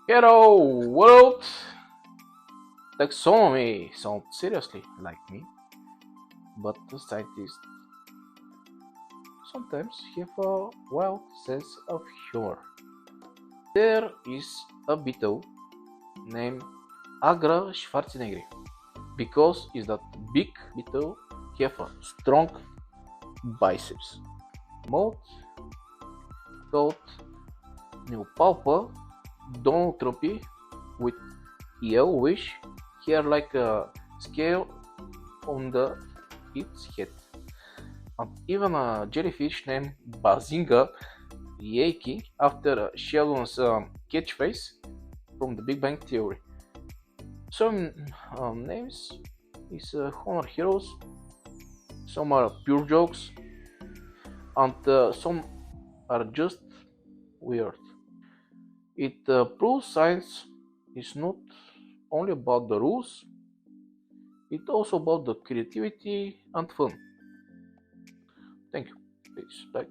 Hello world! Taxonomy sounds seriously like me, but the scientists sometimes have a wild sense of humor. There is a beetle named Agra Schwarzenegger because is that big beetle have a strong biceps. Mode called Neopalpa Donald Trumpy with yellowish hair like a scale on its head. And even a jellyfish named Bazinga Yaki after Sheldon's catchphrase from the Big Bang Theory. Some names is honor heroes, some are pure jokes, and some are just weird. It proves science is not only about the rules, it's also about the creativity and fun. Thank you. Peace. Bye.